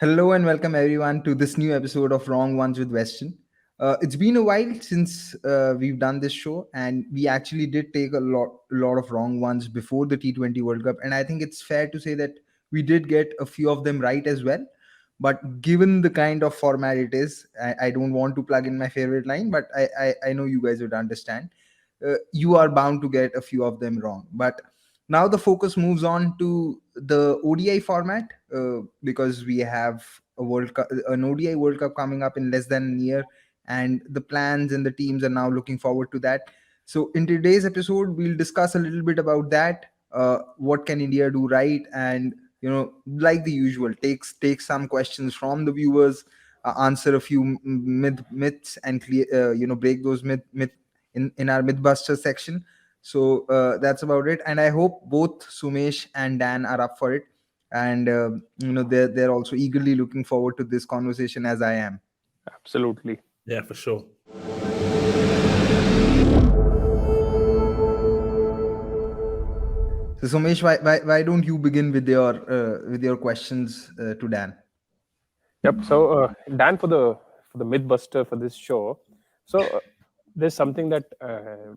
Hello and welcome everyone to this new episode of Wrong Ones with Weston. It's been a while since we've done this show, and we actually did take a lot of wrong ones before the T20 World Cup, and I think it's fair to say that we did get a few of them right as well. But given the kind of format it is, I don't want to plug in my favorite line, but I know you guys would understand. You are bound to get a few of them wrong. But now the focus moves on to the ODI format because we have an ODI World Cup coming up in less than a year, and the plans and the teams are now looking forward to that. So in today's episode, we'll discuss a little bit about that. What can India do right, and like the usual, take some questions from the viewers, answer a few myths, and clear, break those myth in our Mythbuster section. So that's about it, and I hope both Sumesh and Dan are up for it, and they're also eagerly looking forward to this conversation as I am. Absolutely. Yeah, for sure. So Sumesh, why don't you begin with your questions to Dan? Yep. So Dan, for the Mythbuster for this show, so there's something that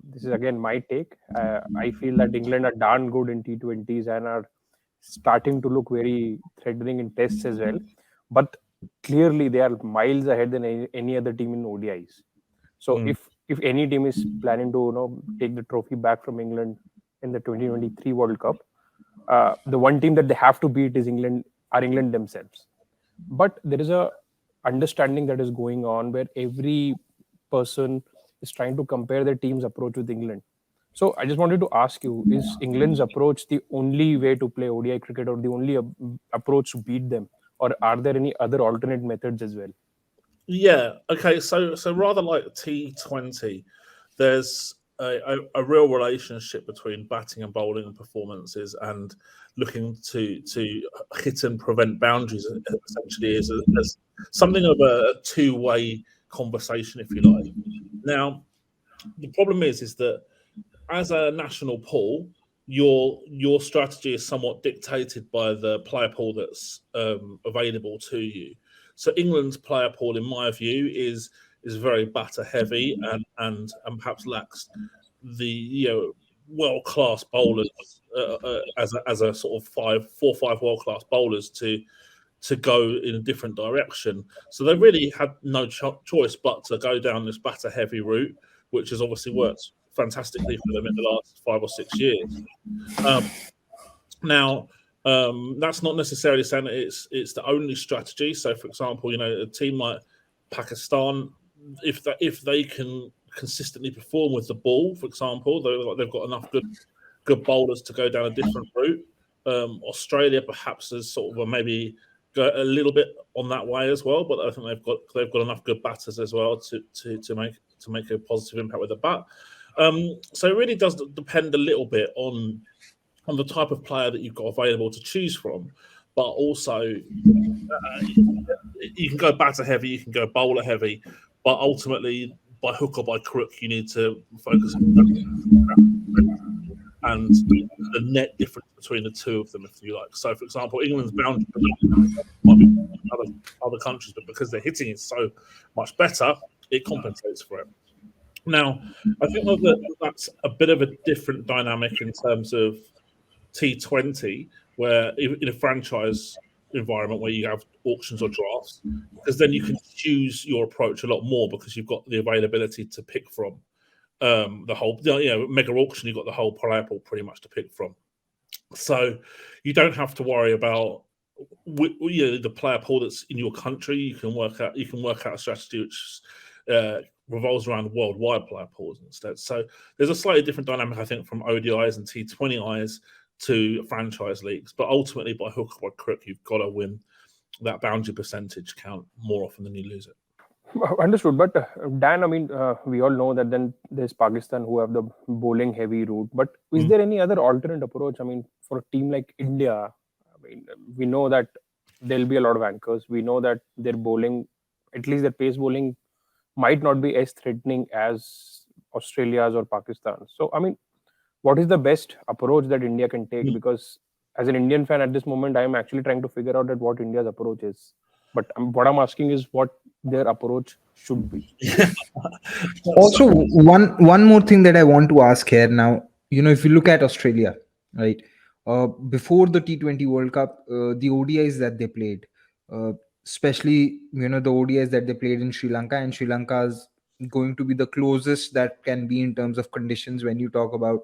this is again my take. I feel that England are darn good in T20s and are starting to look very threatening in tests as well. But clearly they are miles ahead than any other team in ODIs. So if any team is planning to take the trophy back from England in the 2023 World Cup, the one team that they have to beat is England themselves. But there is a understanding that is going on where every person is trying to compare their team's approach with England. So I just wanted to ask you, is England's approach the only way to play ODI cricket, or the only approach to beat them, or are there any other alternate methods as well? Yeah. Okay. So rather like T20, there's a real relationship between batting and bowling performances, and looking to hit and prevent boundaries. Essentially, is as something of a two-way conversation, if you like. Now, the problem is that as a national pool, your strategy is somewhat dictated by the player pool that's available to you. So England's player pool, in my view, is very batter heavy, and perhaps lacks the world class bowlers as a sort of 5 world class bowlers to go in a different direction. So they really had no choice but to go down this batter heavy route, which has obviously worked fantastically for them in the last 5 or 6 years. Um, Now, that's not necessarily saying that it's the only strategy. So, for example, a team like Pakistan, if they can consistently perform with the ball, for example, they've got enough good bowlers to go down a different route. Australia perhaps is sort of maybe go a little bit on that way as well, but I think they've got enough good batters as well to make a positive impact with the bat. So it really does depend a little bit on the type of player that you've got available to choose from, but also you can go batter heavy, you can go bowler heavy, but ultimately by hook or by crook you need to focus on and the net difference between the two of them, if you like. So, for example, England's boundary might be other countries, but because their hitting is so much better, it compensates for it. Now, I think that's a bit of a different dynamic in terms of T20, where in a franchise environment where you have auctions or drafts, because then you can choose your approach a lot more because you've got the availability to pick from. The whole mega auction, you've got the whole player pool pretty much to pick from, so you don't have to worry about the player pool that's in your country. You can work out a strategy which revolves around worldwide player pools instead. So there's a slightly different dynamic, I think, from ODIs and T20Is to franchise leagues, but ultimately by hook or by crook you've got to win that boundary percentage count more often than you lose it. Understood. But Dan, I mean, we all know that then there's Pakistan who have the bowling heavy route. But is there any other alternate approach? I mean, for a team like India, I mean, we know that there'll be a lot of anchors. We know that their bowling, at least their pace bowling, might not be as threatening as Australia's or Pakistan's. So, I mean, what is the best approach that India can take? Because as an Indian fan at this moment, I am actually trying to figure out what India's approach is. But what I'm asking is what their approach should be. Also, one more thing that I want to ask here now, if you look at Australia, right, before the T20 World Cup, the ODIs that they played, uh, especially the ODIs that they played in Sri Lanka, and Sri Lanka's going to be the closest that can be in terms of conditions when you talk about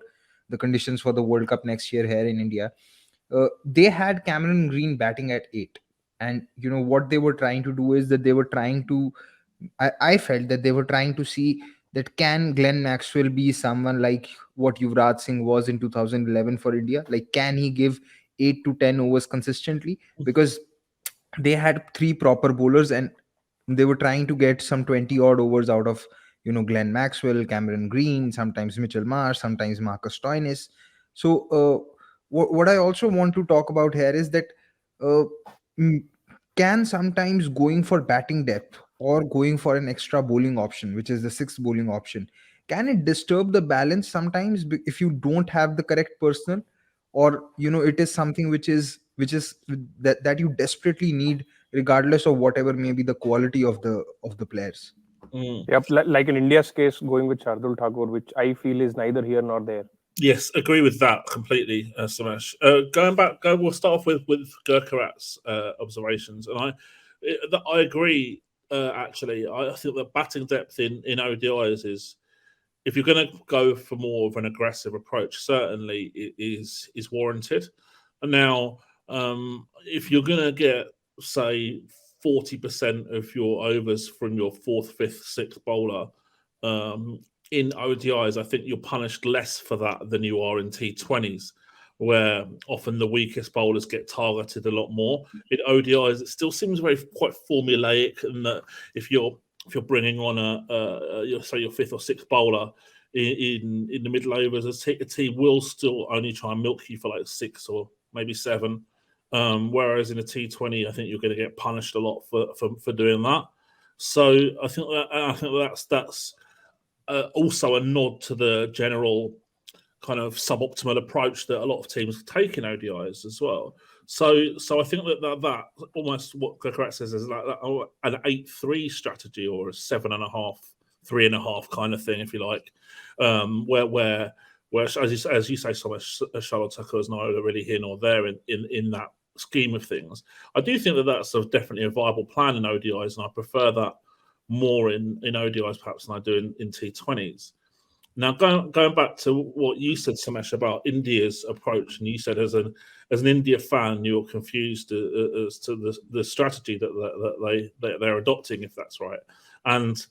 the conditions for the World Cup next year here in India. They had Cameron Green batting at 8, and what they were trying to do is that they were trying to, I felt that they were trying to see that can Glenn Maxwell be someone like what Yuvraj Singh was in 2011 for India? Like, can he give 8 to 10 overs consistently? Because they had three proper bowlers, and they were trying to get some 20 odd overs out of Glenn Maxwell, Cameron Green, sometimes Mitchell Marsh, sometimes Marcus Stoinis. So what I also want to talk about here is that uh, mm, can sometimes going for batting depth or going for an extra bowling option, which is the sixth bowling option, can it disturb the balance sometimes if you don't have the correct personnel, or it is something which is that you desperately need, regardless of whatever may be the quality of the players. Mm. Yep, like in India's case, going with Shardul Thakur, which I feel is neither here nor there. Yes, agree with that completely, Samesh. We'll start off with Gurkharat's observations, and I agree. Actually, I think that batting depth in ODIs is, if you're going to go for more of an aggressive approach, certainly it is warranted. And now, if you're going to get, say, 40% of your overs from your fourth, fifth, sixth bowler in ODIs, I think you're punished less for that than you are in T20s, where often the weakest bowlers get targeted a lot more. In ODIs, it still seems quite formulaic, and that if you're bringing on your fifth or sixth bowler in the middle overs, a team will still only try and milk you for like 6 or maybe 7. Whereas in a T20, I think you're going to get punished a lot for doing that. So I think that's also a nod to the general kind of suboptimal approach that a lot of teams take in ODIs as well. So I think that almost what Gurkharat says is like an 8-3 strategy, or a 7.5, 3.5 kind of thing, if you like, where as you say, so much Shardul Thakur is neither really here nor there in that scheme of things. I do think that that's definitely a viable plan in ODIs, and I prefer that more in ODIs perhaps than I do in T20s. Now, going back to what you said, Samesh, about India's approach, and you said as an India fan, you're confused as to the strategy that they're adopting, if that's right. And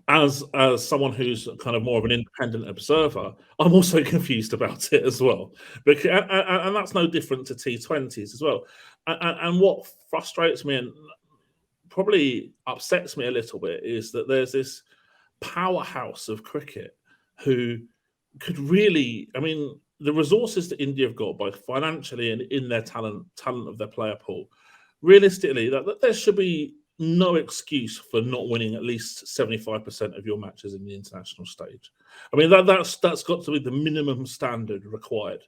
as someone who's kind of more of an independent observer, I'm also confused about it as well. And that's no different to T20s as well. And what frustrates me and probably upsets me a little bit is that there's this powerhouse of cricket who could really, I mean, the resources that India have got, both financially and in their talent of their player pool, realistically, that there should be no excuse for not winning at least 75% of your matches in the international stage. I mean, that's got to be the minimum standard required,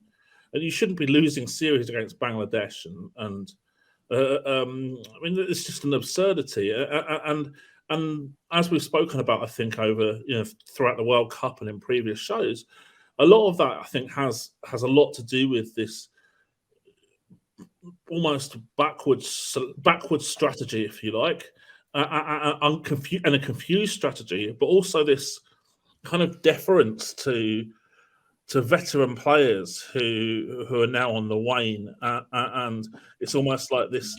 and you shouldn't be losing series against Bangladesh and I mean, it's just an absurdity, and as we've spoken about, I think over throughout the World Cup and in previous shows, a lot of that I think has a lot to do with this almost backwards strategy, if you like, and a confused strategy, but also this kind of deference to veteran players who are now on the wane, and it's almost like this.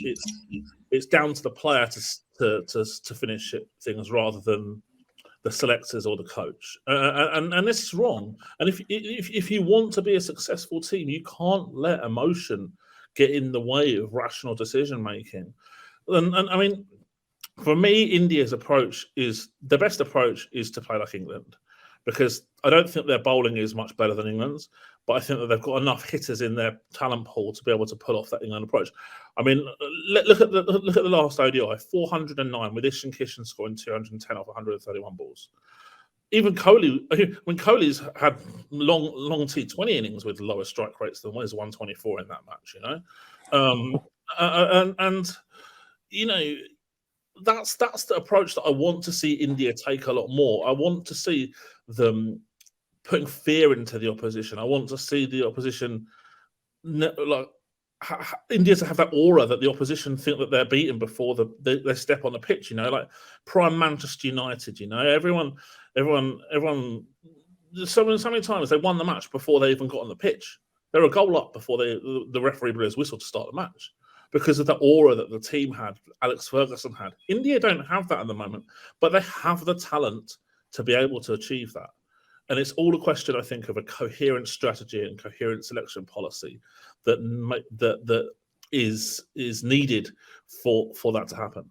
It's down to the player to finish things rather than the selectors or the coach, and this is wrong. And if you want to be a successful team, you can't let emotion get in the way of rational decision making. And I mean, for me, India's approach is the best approach is to play like England, because I don't think their bowling is much better than England's, but I think that they've got enough hitters in their talent pool to be able to pull off that England approach. I mean, look at the last ODI, 409 with Ishan Kishan scoring 210 off 131 balls. even Kohli, when Kohli's had long T20 innings with lower strike rates than his 124 in that match, and that's the approach that I want to see India take a lot more. I want to see them putting fear into the opposition. I want to see the opposition India to have that aura that the opposition think that they're beaten before they step on the pitch. Like prime Manchester United. Everyone. So many times they won the match before they even got on the pitch. They're a goal up before the referee blew his whistle to start the match because of the aura that the team had, Alex Ferguson had. India don't have that at the moment, but they have the talent to be able to achieve that. And it's all a question, I think, of a coherent strategy and coherent selection policy that is needed for that to happen.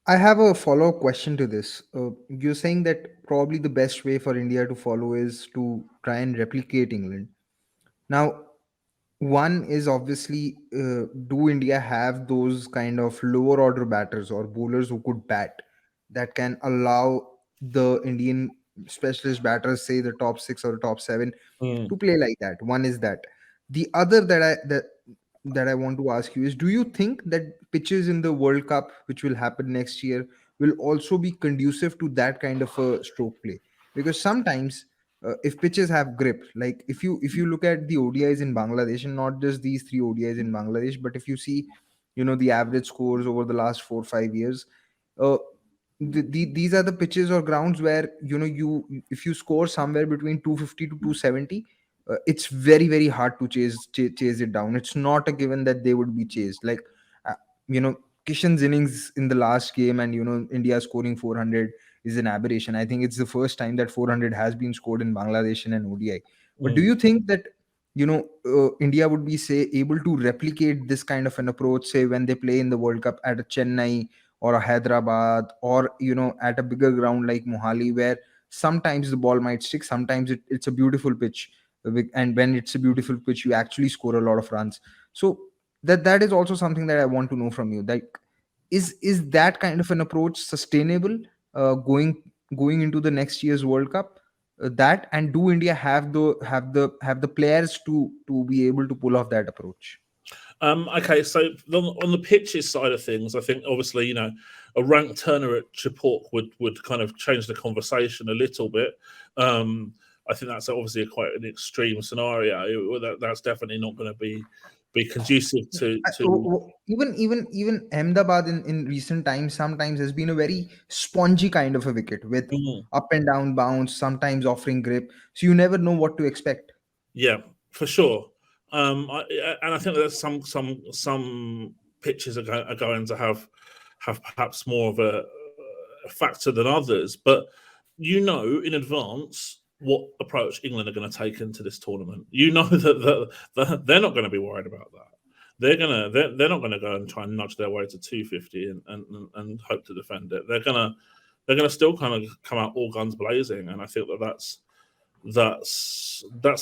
I have a follow-up question to this. You're saying that probably the best way for India to follow is to try and replicate England. Now, one is obviously, do India have those kind of lower order batters or bowlers who could bat that can allow the Indian specialist batters, say the top six or top seven, to play like that? One is that. The other that I want to ask you is, do you think that pitches in the World Cup, which will happen next year, will also be conducive to that kind of a stroke play? Because sometimes, if pitches have grip, like if you look at the ODIs in Bangladesh, and not just these three ODIs in Bangladesh, but if you see, the average scores over the last 4 or 5 years, uh, these are the pitches or grounds where if you score somewhere between 250 to 270, it's very very hard to chase it down. It's not a given that they would be chased. Like, uh, you know Kishan's innings in the last game, and India scoring 400 is an aberration. I think it's the first time that 400 has been scored in Bangladesh in an ODI. But do you think that India would be, say, able to replicate this kind of an approach, say, when they play in the World Cup at a Chennai or a Hyderabad, or at a bigger ground like Mohali, where sometimes the ball might stick, sometimes it's a beautiful pitch, and when it's a beautiful pitch, you actually score a lot of runs. So that is also something that I want to know from you. Like, is that kind of an approach sustainable, going into the next year's World Cup? That, and do India have the players to be able to pull off that approach? Okay, so on the pitches side of things, I think obviously a ranked Turner at Chipok would kind of change the conversation a little bit. I think that's obviously quite an extreme scenario. That's definitely not going to be conducive to Even Ahmedabad in recent times sometimes has been a very spongy kind of a wicket with up and down bounce, sometimes offering grip, so you never know what to expect. Yeah, for sure. I think that some pitches are going to have perhaps more of a factor than others, but in advance what approach England are going to take into this tournament. That they're not going to be worried about that. They're not going to go and try and nudge their way to 250 and hope to defend it. They're gonna still kind of come out all guns blazing, and I think that's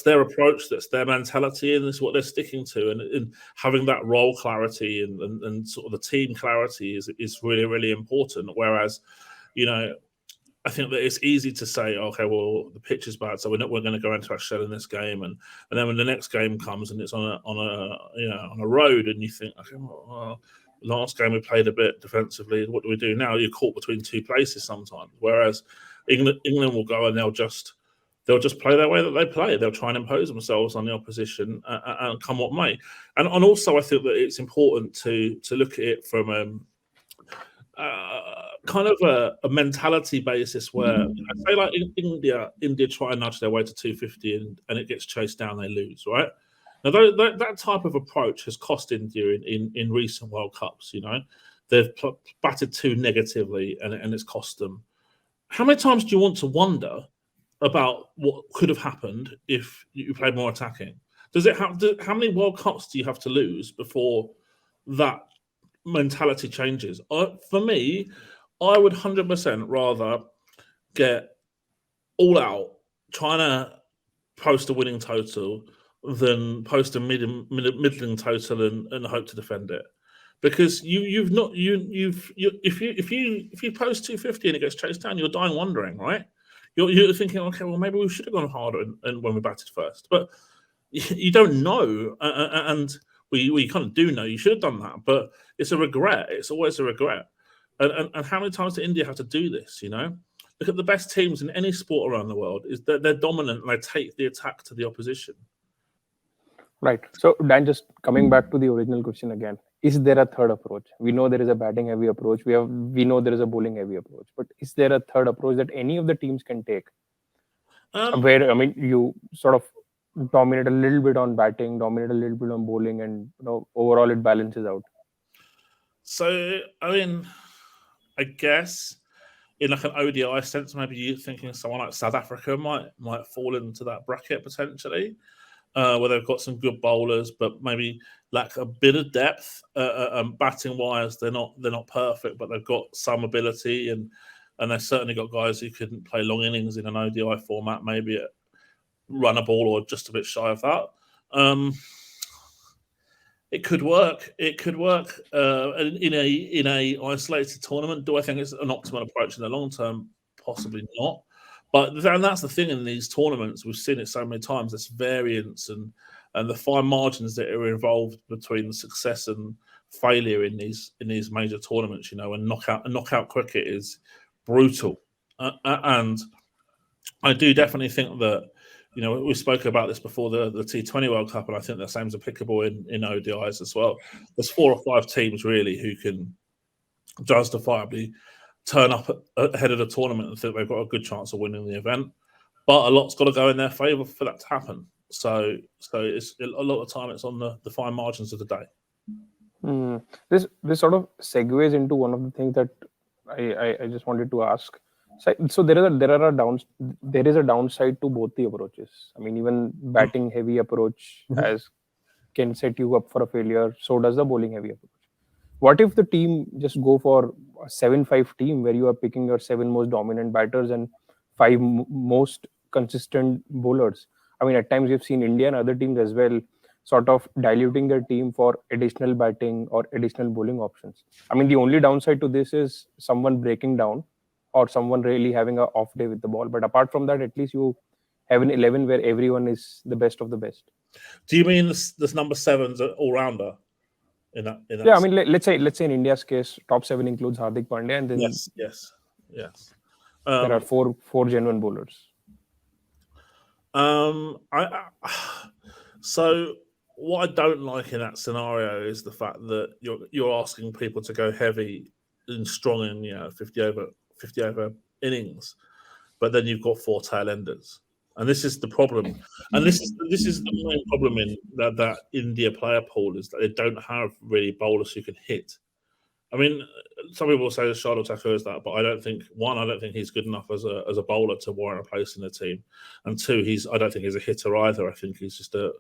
their approach, that's their mentality, and it's what they're sticking to. And having that role clarity and sort of the team clarity is really, really important. Whereas, I think that it's easy to say, okay, well, the pitch is bad, so we're going to go into our shell in this game, and then when the next game comes and it's on a road, and you think, okay, well, last game we played a bit defensively, what do we do now? You're caught between two places sometimes. Whereas England will go and they'll just play their way that they play. They'll try and impose themselves on the opposition and come what may. And also, I think that it's important to look at it from kind of a mentality basis where I say, like, India try and nudge their way to 250 and it gets chased down, they lose, right? Now that type of approach has cost India in recent World Cups. They've batted too negatively and it's cost them. How many times do you want to wonder about what could have happened if you played more attacking? How many World Cups do you have to lose before that mentality changes? For me, I would 100% rather get all out trying to post a winning total than post a middling total and hope to defend it. Because if you post 250 and it gets chased down, you're dying wondering, right? you're thinking, okay, well maybe we should have gone harder and when we batted first, but you don't know, and we kind of do know you should have done that, but it's a regret. It's always a regret. And how many times do India have to do this? You know, look at the best teams in any sport around the world. Is that they're dominant and they take the attack to the opposition. Right. So Dan, just coming back to the original question again, is there a third approach? We know there is a batting heavy approach. We know there is a bowling heavy approach. But is there a third approach that any of the teams can take? Where, I mean, you sort of dominate a little bit on batting, dominate a little bit on bowling, and overall it balances out. So I mean, I guess in like an ODI sense, maybe you're thinking someone like South Africa might fall into that bracket potentially. Where they've got some good bowlers, but maybe lack a bit of depth. Batting wise, they're not perfect, but they've got some ability, and they've certainly got guys who couldn't play long innings in an ODI format, maybe run a ball or just a bit shy of that. It could work. It could work in a isolated tournament. Do I think it's an optimal approach in the long term? Possibly not. But that's the thing in these tournaments. We've seen it so many times. This variance and the fine margins that are involved between success and failure in these major tournaments. You know, and knockout cricket is brutal. And I do definitely think that, you know, we spoke about this before the T20 World Cup, and I think the same is applicable in ODIs as well. There's 4 or 5 teams really who can justifiably turn up ahead of the tournament and think they've got a good chance of winning the event, but a lot's got to go in their favour for that to happen. So it's a lot of time it's on the fine margins of the day. This sort of segues into one of the things that I just wanted to ask. So there is a downside to both the approaches. I mean, even batting heavy approach as can set you up for a failure. So does the bowling heavy approach. What if the team just go for a 7-5 team where you are picking your 7 most dominant batters and 5 most consistent bowlers? I mean, at times you've seen India and other teams as well sort of diluting their team for additional batting or additional bowling options. I mean, the only downside to this is someone breaking down or someone really having an off day with the ball. But apart from that, at least you have an 11 where everyone is the best of the best. Do you mean this number 7's an all-rounder? In that yeah, I mean, let's say in India's case, top 7 includes Hardik Pandya, and then yes. There are four genuine bowlers. So what I don't like in that scenario is the fact that you're asking people to go heavy and strong in 50 over innings, but then you've got 4 tail enders. And this is the problem, and this is the main problem in that India player pool is that they don't have really bowlers who can hit. I mean, some people say Shardul is that, but I don't think he's good enough as a bowler to warrant a place in the team, and 2, I don't think he's a hitter either. I think he's just a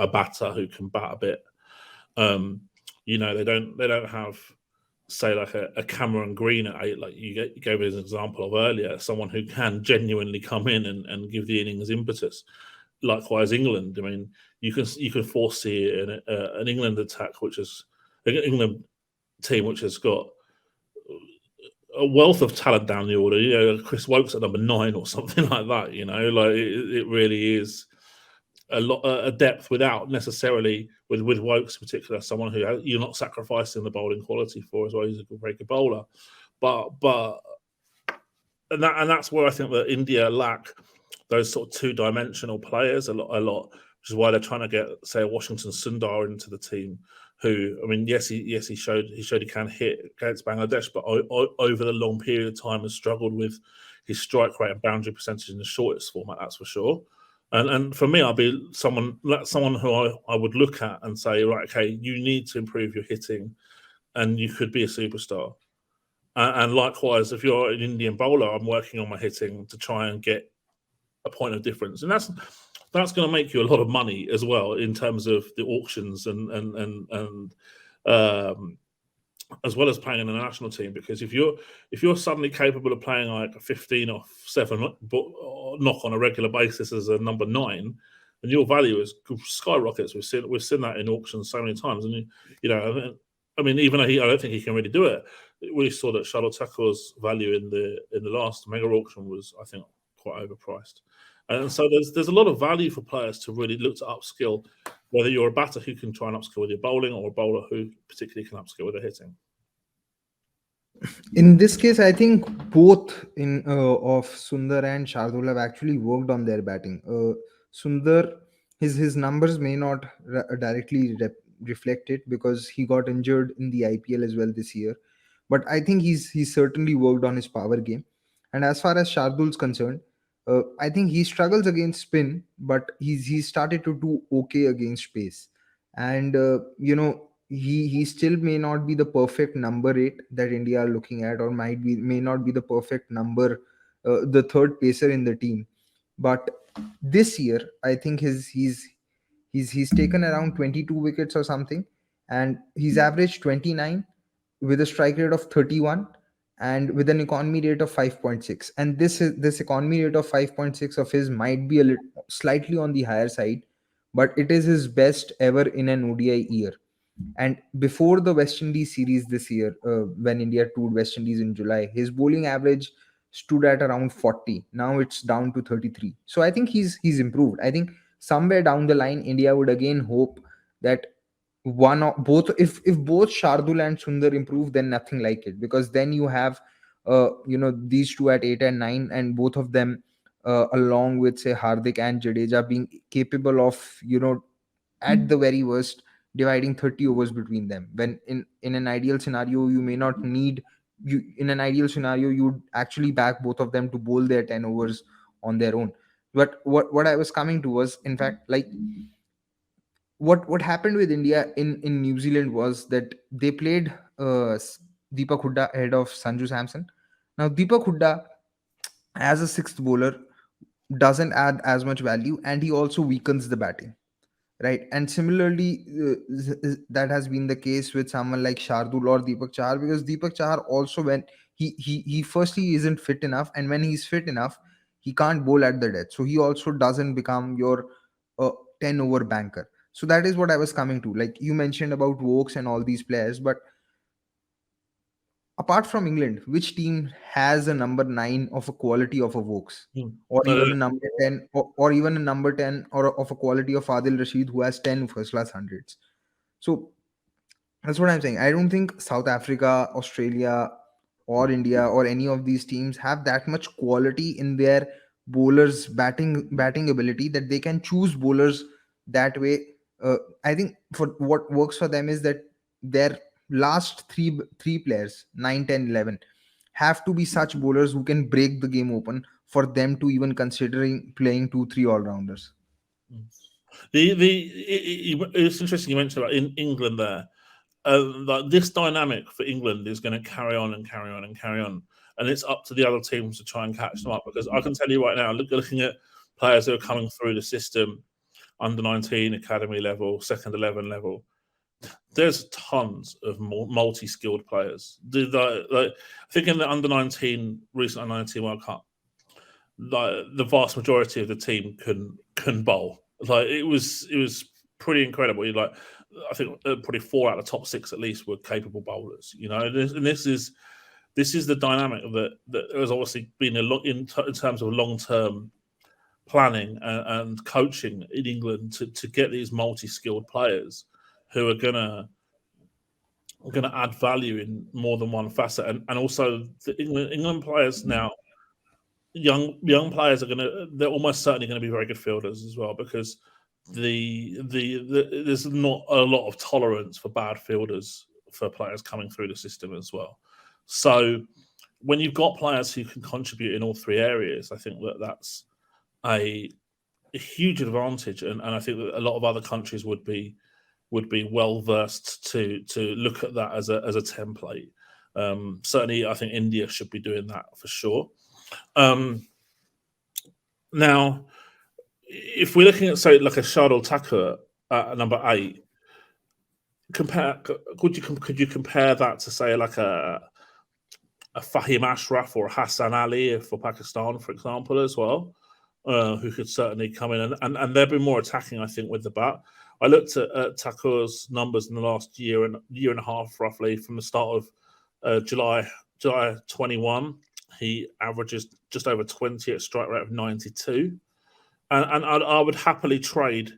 batter who can bat a bit. They don't have, say, like a Cameron Green at 8, like you gave as an example of earlier, someone who can genuinely come in and give the innings impetus. Likewise, England. I mean, you can foresee an England attack, which is an England team which has got a wealth of talent down the order. You know, Chris Wokes at number 9 or something like that. You know, like it really is a lot of depth without necessarily with Wokes in particular, someone who you're not sacrificing the bowling quality for as well. He's a very good bowler, but that's where I think that India lack those sort of 2-dimensional players a lot, which is why they're trying to get, say, a Washington Sundar into the team. Who, I mean, he showed he can hit against Bangladesh, but over the long period of time has struggled with his strike rate and boundary percentage in the shortest format. That's for sure. And for me, I'd be someone who I would look at and say, right, okay, you need to improve your hitting, and you could be a superstar. And likewise, if you're an Indian bowler, I'm working on my hitting to try and get a point of difference, and that's going to make you a lot of money as well in terms of the auctions and as well as playing in the national team. Because if you're suddenly capable of playing like a 15 off 7 knock on a regular basis as a number 9, then your value is skyrockets. We've seen that in auctions so many times, and I mean, even though I don't think he can really do it, we saw that Shardul Thakur's value in the last mega auction was, I think, quite overpriced. And so there's a lot of value for players to really look to upskill, whether you're a batter who can try and upskill with your bowling or a bowler who particularly can upskill with their hitting. In this case, I think both in of Sundar and Shardul have actually worked on their batting. Sundar, his numbers may not directly reflect it because he got injured in the IPL as well this year. But I think he's certainly worked on his power game. And as far as Shardul's concerned, I think he struggles against spin, but he's started to do okay against pace. And he still may not be the perfect number 8 that India are looking at, or may not be the perfect number, the third pacer in the team. But this year, I think he's taken around 22 wickets or something, and he's averaged 29 with a strike rate of 31 and with an economy rate of 5.6. And this economy rate of 5.6 of his might be a little slightly on the higher side, but it is his best ever in an ODI year. And before the West Indies series this year, when India toured West Indies in July, his bowling average stood at around 40. Now it's down to 33. So I think he's improved. I think somewhere down the line, India would again hope that one or both, if both Shardul and Sundar improve, then nothing like it, because then you have these two at 8 and 9, and both of them along with say Hardik and Jadeja being capable of at the very worst dividing 30 overs between them, when in an ideal scenario you may not need you in an ideal scenario you would actually back both of them to bowl their 10 overs on their own. But what I was coming to was, in fact, like what happened with India in New Zealand was that they played Deepak Hooda ahead of Sanju Samson. Now Deepak Hooda as a sixth bowler doesn't add as much value, and he also weakens the batting, right? And similarly, that has been the case with someone like Shardul or Deepak Chahar, because Deepak Chahar also, when he firstly isn't fit enough, and when he's fit enough, he can't bowl at the death, so he also doesn't become your 10 over banker. So that is what I was coming to. Like you mentioned about Wokes and all these players, but apart from England, which team has a number 9 of a quality of a Wokes, or No, even a number 10, or even a number 10 or of a quality of Adil Rashid, who has 10 first class hundreds? So that's what I'm saying. I don't think South Africa, Australia, or India, or any of these teams have that much quality in their bowlers batting ability that they can choose bowlers that way. I think for what works for them is that their last three players, 9, 10, 11, have to be such bowlers who can break the game open for them to even considering playing 2 3 all-rounders. It's interesting you mentioned about in England there. Like this dynamic for England is going to carry on and carry on and carry on, and it's up to the other teams to try and catch them up. Because I can tell you right now, looking at players who are coming through the system, under 19 academy level, second 11 level, there's tons of multi-skilled players. I think in the under 19 recent under 19 World Cup, the vast majority of the team can bowl. Like it was pretty incredible. I think probably 4 out of the top 6 at least were capable bowlers. And this is the dynamic that has obviously been a lot in terms of long-term planning and coaching in England to get these multi-skilled players who are gonna add value in more than one facet, and also the England players now. Young players they're almost certainly going to be very good fielders as well, because there's not a lot of tolerance for bad fielders for players coming through the system as well. So when you've got players who can contribute in all 3 areas, I think that's a huge advantage, and I think that a lot of other countries would be well versed to look at that as a template. Certainly, I think India should be doing that for sure. Now, if we're looking at say like a Shardul Thakur at number 8, could you compare that to say like a Fahim Ashraf or a Hassan Ali for Pakistan, for example, as well, who could certainly come in and they'll be more attacking, I think, with the bat. I looked at Thakur's numbers in the last year and a half, roughly, from the start of July 21 he averages just over 20 at strike rate of 92. And I would happily trade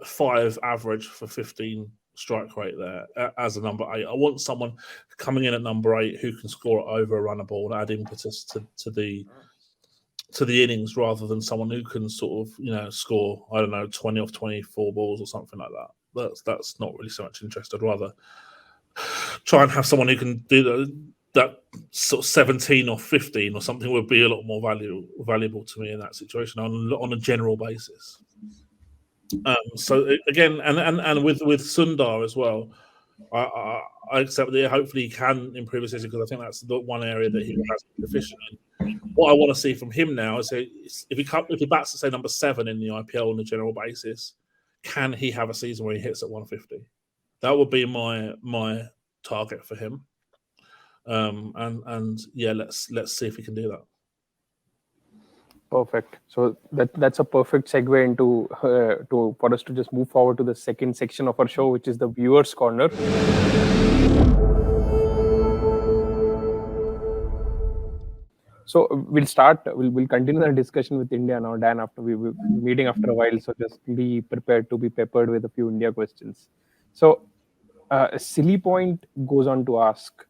5 average for 15 strike rate there as a number 8. I want someone coming in at number 8 who can score over a runner ball and add impetus to the innings, rather than someone who can sort of score 20 off 24 balls or something like that. That's not really so much interest. I'd rather try and have someone who can do that sort of 17 or 15 or something would be a lot more valuable to me in that situation on a general basis. So again, and with Sundar as well, I accept that hopefully he can improve his season, because I think that's the one area that he has been deficient in. What I want to see from him now is if he bats to say number 7 in the IPL on a general basis, can he have a season where he hits at 150? That would be my target for him. And yeah, let's see if we can do that. Perfect. So that's a perfect segue into for us to just move forward to the second section of our show, which is the viewers' corner. So we'll continue the discussion with India now, Dan. After we're meeting after a while, so just be prepared to be peppered with a few India questions. So Silly Point goes on to ask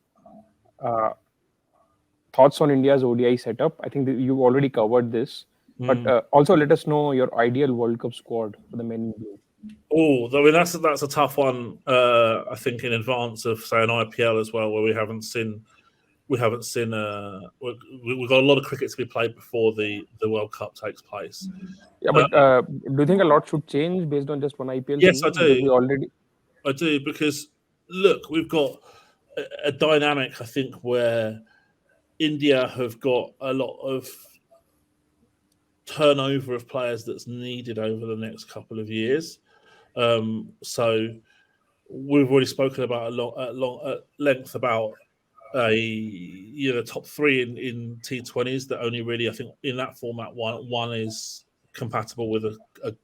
thoughts on India's ODI setup. I think you've already covered this, but also let us know your ideal World Cup squad for the men in blue. Oh, I mean that's a tough one. I think in advance of say an IPL as well, where we haven't seen. We've got a lot of cricket to be played before the World Cup takes place. Yeah, but do you think a lot should change based on just one IPL? Yes, I do. I do, because look, we've got a dynamic, I think, where India have got a lot of turnover of players that's needed over the next couple of years. So we've already spoken about at length about top 3 in T20s that only really, I think, in that format, one is compatible with a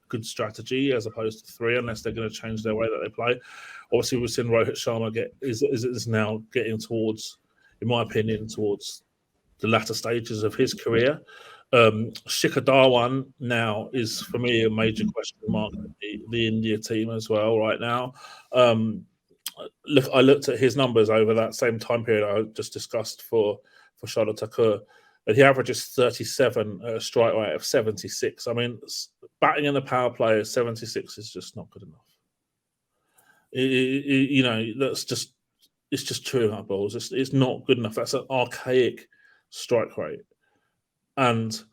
good strategy as opposed to 3, unless they're going to change their way that they play. Obviously, we've seen Rohit Sharma is now getting towards, in my opinion, towards the latter stages of his career. Shikhar Dhawan now is, for me, a major question mark at the India team as well right now. Look, I looked at his numbers over that same time period I just discussed for Shardul, and he averages 37 at a strike rate of 76. I mean, batting in the power play at 76 is just not good enough. It's just chewing up balls. It's not good enough. That's an archaic strike rate, and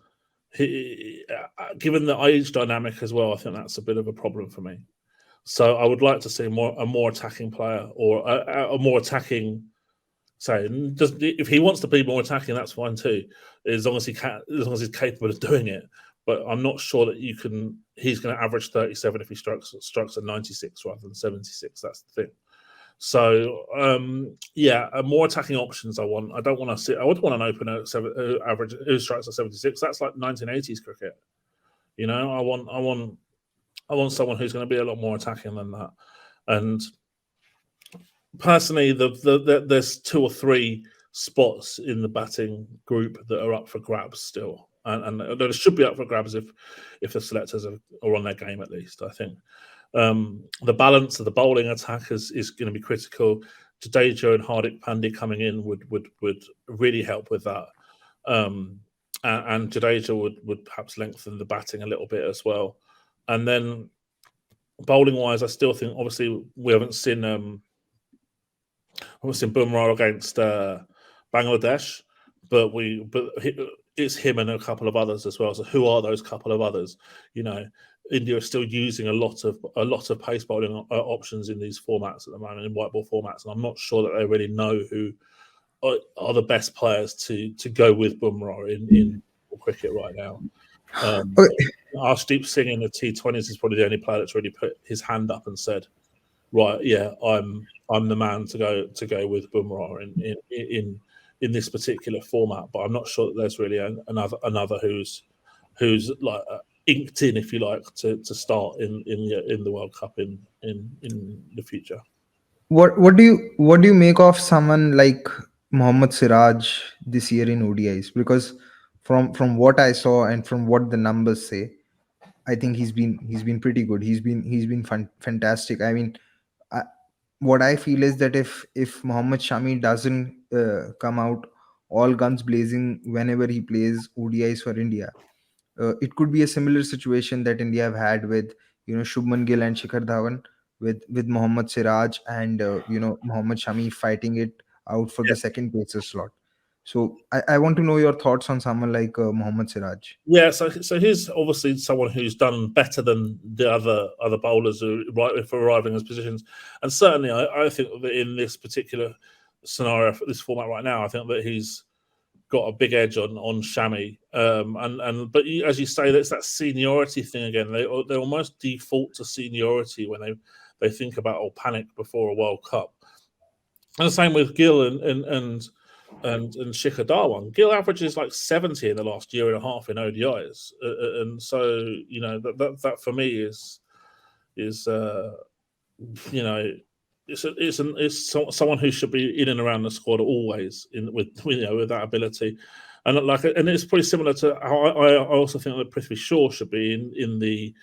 given the age dynamic as well, I think that's a bit of a problem for me. So I would like to see a more attacking player, or a more attacking. Say, if he wants to be more attacking, that's fine too, as long as he's capable of doing it. But I'm not sure that he's going to average 37 if he strikes at 96 rather than 76. That's the thing. So more attacking options. I don't want to see. I would want an opener average who strikes at 76. That's like 1980s cricket. I want someone who's going to be a lot more attacking than that. And personally, there's 2 or 3 spots in the batting group that are up for grabs still, and there should be up for grabs if the selectors are on their game at least. I think the balance of the bowling attack is going to be critical. Jadeja and Hardik Pandya coming in would really help with that, and Jadeja would perhaps lengthen the batting a little bit as well. And then bowling wise, I still think obviously we haven't seen Bumrah against Bangladesh, but it's him and a couple of others as well. So who are those couple of others? India is still using a lot of pace bowling options in these formats at the moment, in white ball formats, and I'm not sure that they really know who are the best players to go with Bumrah in cricket right now. Arshdeep Singh in the T20s is probably the only player that's really put his hand up and said, "Right, yeah, I'm the man to go with Bumrah in this particular format." But I'm not sure that there's really another who's like inked in, if you like, to start in the World Cup in the future. What do you make of someone like Mohammad Siraj this year in ODIs, because from what I saw and from what the numbers say, I think he's been pretty good. He's been fantastic. I mean, I, what I feel is that if Mohammad Shami doesn't come out all guns blazing whenever he plays ODIs for India, it could be a similar situation that India have had with Shubman Gill and Shikhar Dhawan, with Mohammad Siraj and Mohammad Shami fighting it out for the second pacer slot. So I want to know your thoughts on someone like Mohammad Siraj. Yeah, so he's obviously someone who's done better than the other bowlers who for arriving as positions, and certainly I think that in this particular scenario, for this format right now, I think that he's got a big edge on Shami. But as you say, that's that seniority thing again. They almost default to seniority when they think about or panic before a World Cup. And the same with Gill and Shikhar Dhawan. Gill averages like 70 in the last year and a half in ODIs, and so that for me is it's someone who should be in and around the squad always with that ability, and it's pretty similar to how I also think that Prithvi Shaw should be in the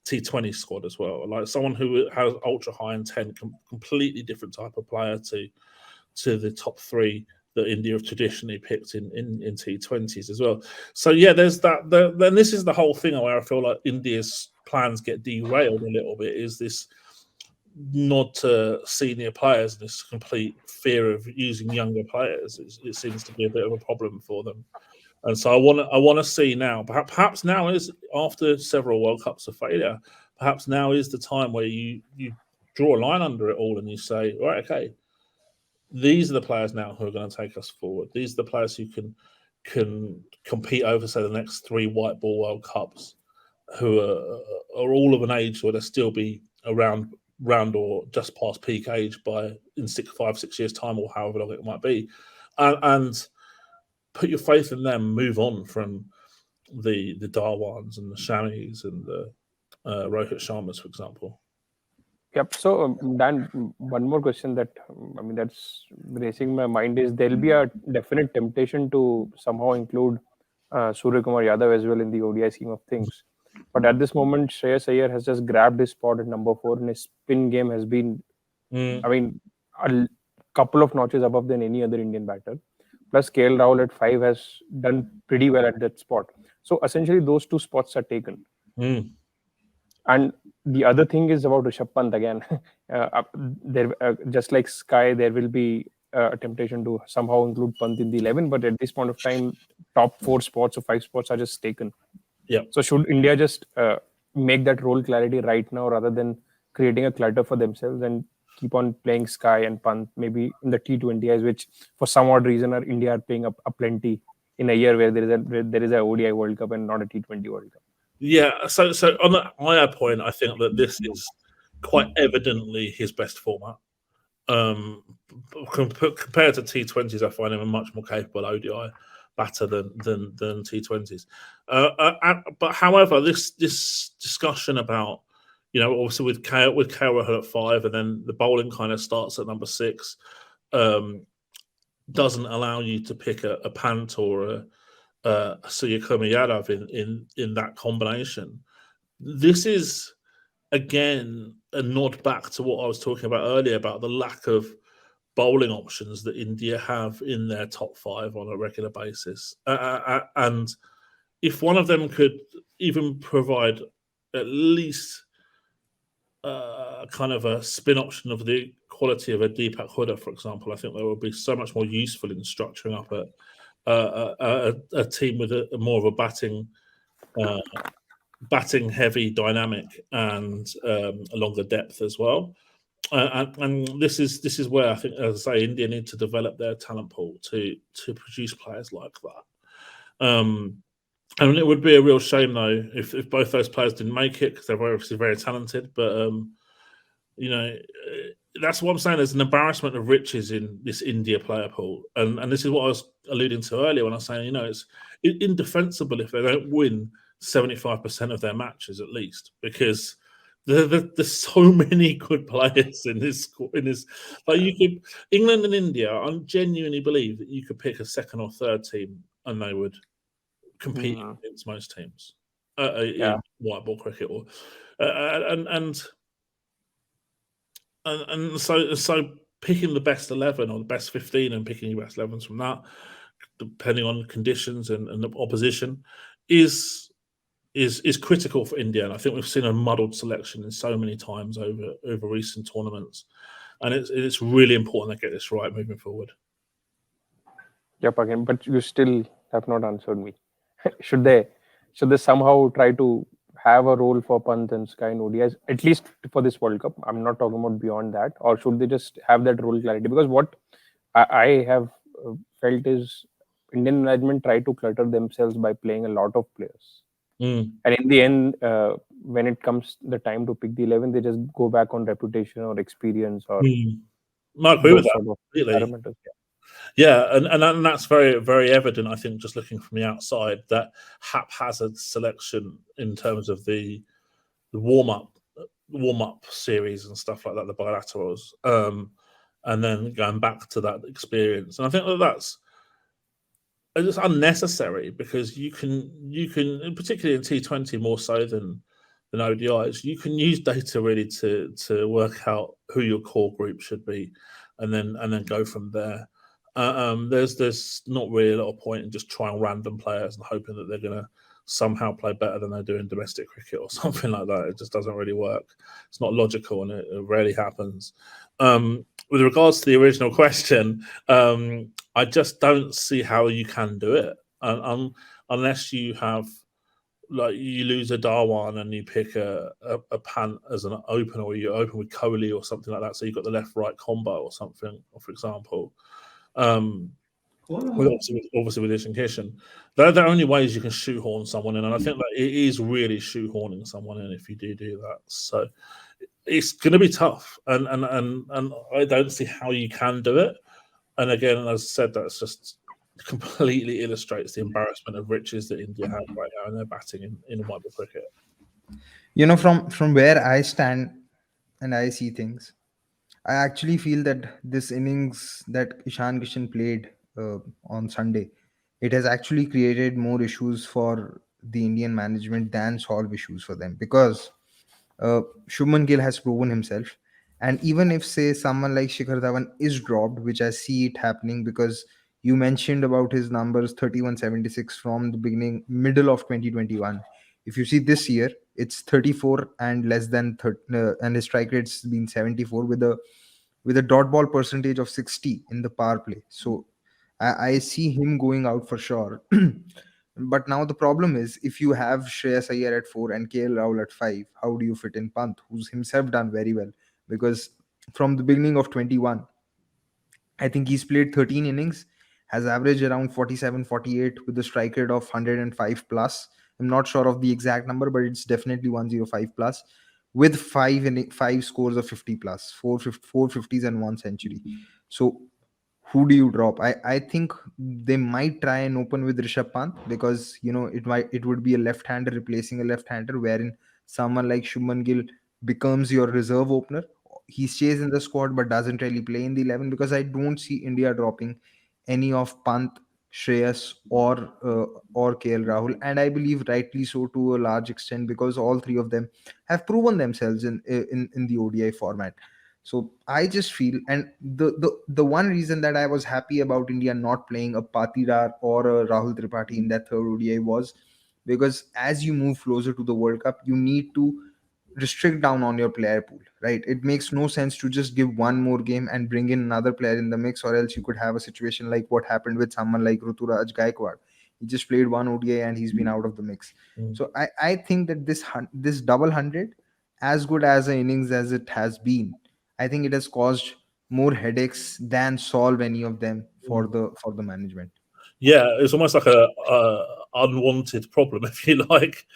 T20 squad as well, like someone who has ultra high intent, completely different type of player to the top three that India have traditionally picked in T20s as well. So yeah, there's that. Then this is the whole thing where I feel like India's plans get derailed a little bit. Is this nod to senior players and this complete fear of using younger players? It seems to be a bit of a problem for them. And so I want to see now. Perhaps now is, after several World Cups of failure, perhaps now is the time where you draw a line under it all and you say, right, okay, these are the players now who are going to take us forward. These are the players who can compete over, say, the next 3 white ball World Cups, who are all of an age where they'll still be around or just past peak age in 5, 6 years' time, or however long it might be, and put your faith in them. Move on from the Dhawans and the Shamis and the Rohit Sharmas, for example. Yep. So Dan, one more question that's racing my mind is, there'll be a definite temptation to somehow include Surya Kumar Yadav as well in the ODI scheme of things. But at this moment, Shreyas Iyer has just grabbed his spot at number 4, and his spin game has been, a couple of notches above than any other Indian batter. Plus, KL Rahul at 5 has done pretty well at that spot. So essentially, those 2 spots are taken. And the other thing is about Rishabh Pant again. Just like Sky, there will be a temptation to somehow include Pant in the 11. But at this point of time, top 4 spots or 5 spots are just taken. Yeah. So should India just make that role clarity right now, rather than creating a clutter for themselves, and keep on playing Sky and Pant maybe in the T20s, which for some odd reason India are playing a plenty in a year where there is a ODI World Cup and not a T20 World Cup? Yeah, so on the higher point, I think that this is quite evidently his best format. Compared to T20s, I find him a much more capable ODI batter than T20s. But however, this discussion about, obviously with KL Rahul at 5, and then the bowling kind of starts at number 6, doesn't allow you to pick a Pant or a Surya Kumar Yadav in that combination. This is again a nod back to what I was talking about earlier about the lack of bowling options that India have in their top 5 on a regular basis. And if one of them could even provide at least kind of a spin option of the quality of a Deepak Hooda, for example, I think they would be so much more useful in structuring up a team with a more of a batting heavy dynamic and a longer depth as well. And this is where I think, as I say, India need to develop their talent pool to produce players like that. And it would be a real shame though if both those players didn't make it, because they're obviously very talented. But that's what I'm saying. There's an embarrassment of riches in this India player pool, and this is what I was alluding to earlier when I was saying, it's indefensible if they don't win 75% of their matches at least, because There's so many good players in this. Like England and India. I genuinely believe that you could pick a second or third team and they would compete against most teams in white ball cricket. Or and so picking the best 11 or the best 15 and picking your best 11s from that, depending on conditions and the opposition, is critical for India. And I think we've seen a muddled selection in so many times over recent tournaments, and it's really important to get this right moving forward. Yep, again, but you still have not answered me. should they somehow try to have a role for Pant and Sky in ODIs, at least for this World Cup? I'm not talking about beyond that. Or should they just have that role clarity? Because what I have felt is Indian management try to clutter themselves by playing a lot of players. And in the end, when it comes the time to pick the 11, they just go back on reputation or experience or I agree with that. Sort of parameters. Yeah, and that's very, very evident, I think, just looking from the outside, that haphazard selection in terms of the warm-up series and stuff like that, the bilaterals, and then going back to that experience. And I think that's it's unnecessary, because you can, particularly in T20 more so than ODIs, you can use data really to work out who your core group should be, and then go from there. There's not really a lot of point in just trying random players and hoping that they're going to somehow play better than they do in domestic cricket or something like that. It just doesn't really work. It's not logical, and it rarely happens. With regards to the original question, I just don't see how you can do it unless you have, like, you lose a Dhawan and you pick a Pant as an opener, or you open with Kohli or something like that, so you've got the left-right combo or something, for example. Obviously with Ishan Kishan, they're the only ways you can shoehorn someone in, and I think that it is really shoehorning someone in if you do that. So it's going to be tough, and I don't see how you can do it. And again, as I said, that's just completely illustrates the embarrassment of riches that India have right now in their batting in white ball cricket. From where I stand and I see things, I actually feel that this innings that Ishan Kishan played on Sunday, it has actually created more issues for the Indian management than solve issues for them, because Shubman Gill has proven himself. And even if, say, someone like Shikhar Dhawan is dropped, which I see it happening, because you mentioned about his numbers 3176 from the middle of 2021. If you see this year, it's 34 and less than 30, and his strike rate's been 74 with a dot ball percentage of 60 in the power play. So I see him going out for sure. But now the problem is, if you have Shreyas Iyer at 4 and KL Rahul at 5, how do you fit in Pant, who's himself done very well? Because from the beginning of 21, I think he's played 13 innings, has averaged around 47, 48 with a strike rate of 105 plus. I'm not sure of the exact number, but it's definitely 105 plus, with five scores of 50 plus, four 50s and one century. So who do you drop? I think they might try and open with Rishabh Pant, because it would be a left-hander replacing a left-hander, wherein someone like Shubman Gill becomes your reserve opener. He stays in the squad but doesn't really play in the 11, because I don't see India dropping any of Pant, Shreyas, or KL Rahul, and I believe rightly so to a large extent, because all three of them have proven themselves in the ODI format. So I just feel, and the one reason that I was happy about India not playing a Patidar or a Rahul Tripathi in that third ODI was because as you move closer to the World Cup, you need to restrict down on your player pool, right? It makes no sense to just give one more game and bring in another player in the mix, or else you could have a situation like what happened with someone like Ruturaj Gaikwad. He just played one ODI and he's been out of the mix. So I think that this double hundred, as good as an innings as it has been, I think it has caused more headaches than solve any of them for the management. Yeah, it's almost like a unwanted problem, if you like.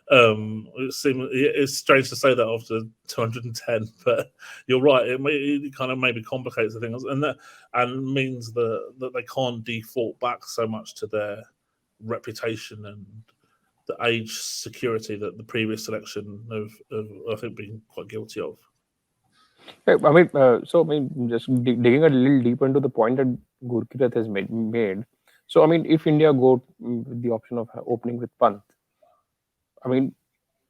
It's strange to say that after 210, but you're right. It kind of maybe complicates the things, and means that they can't default back so much to their reputation the age security that the previous selection have I think been quite guilty of. I mean, just digging a little deeper into the point that Gurkirat has made. So, I mean, if India go with the option of opening with Pant, I mean,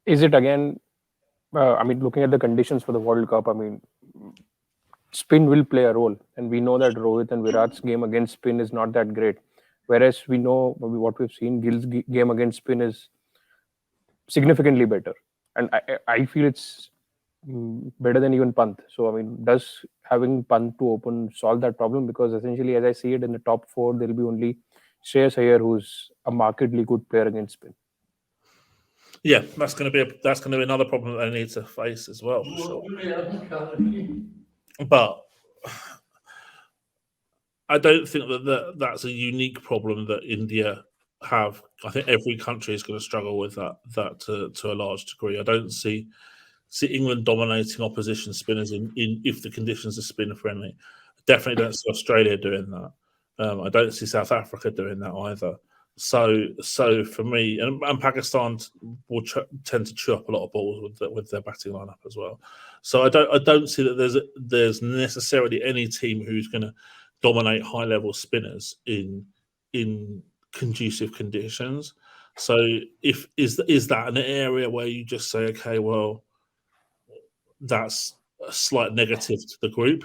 is it again? I mean, looking at the conditions for the World Cup, I mean, spin will play a role, and we know that Rohit and Virat's game against spin is not that great. Whereas we know what we've seen, Gill's game against spin is significantly better, and I feel it's better than even Pant. So I mean, does having Pant to open solve that problem? Because essentially, as I see it, in the top four, there'll be only Shreyas Iyer, who's a markedly good player against spin. Yeah, that's going to be another problem that they need to face as well, for sure. But I don't think that's a unique problem that India have. I think every country is going to struggle with that to a large degree. I don't see England dominating opposition spinners in if the conditions are spin friendly. Definitely don't see Australia doing that. I don't see South Africa doing that either. So for me, and Pakistan will tend to chew up a lot of balls with their batting lineup as well. So I don't see that there's necessarily any team who's going to dominate high level spinners in conducive conditions. So is that an area where you just say, okay, well, that's a slight negative to the group?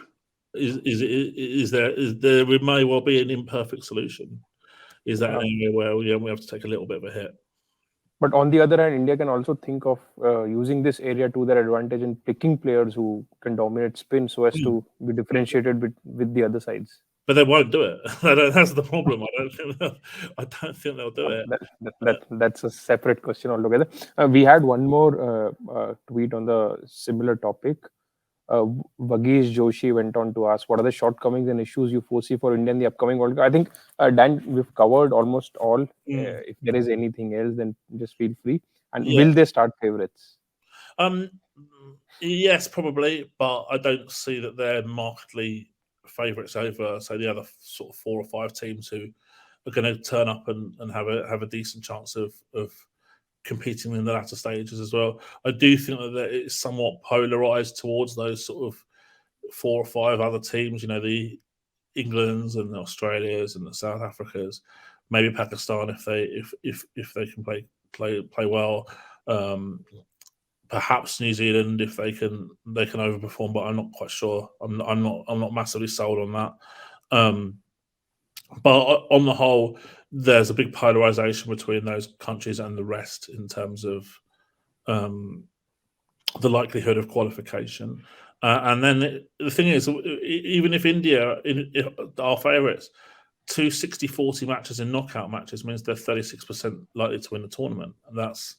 There may well be an imperfect solution? Is that an area where we have to take a little bit of a hit? But on the other hand, India can also think of using this area to their advantage in picking players who can dominate spin so as to be differentiated with the other sides. But they won't do it. That's the problem. I don't think they'll do it. That's a separate question altogether. We had one more tweet on the similar topic. Vagesh Joshi went on to ask, what are the shortcomings and issues you foresee for India in the upcoming World Cup? I think, Dan, we've covered almost all. If there is anything else, then just feel free. And will they start favourites? Yes, probably, but I don't see that they're markedly favourites over, say, the other sort of 4 or 5 teams who are going to turn up and have a decent chance of competing in the latter stages as well. I do think that it's somewhat polarized towards those sort of 4 or 5 other teams, the Englands and the Australias and the South Africas, maybe Pakistan if they can play well, perhaps New Zealand if they can overperform, but I'm not quite sure. I'm not massively sold on that. But on the whole, there's a big polarization between those countries and the rest in terms of the likelihood of qualification. And then the thing is, even if India are favourites, 2 60-40 matches in knockout matches means they're 36% likely to win the tournament, and that's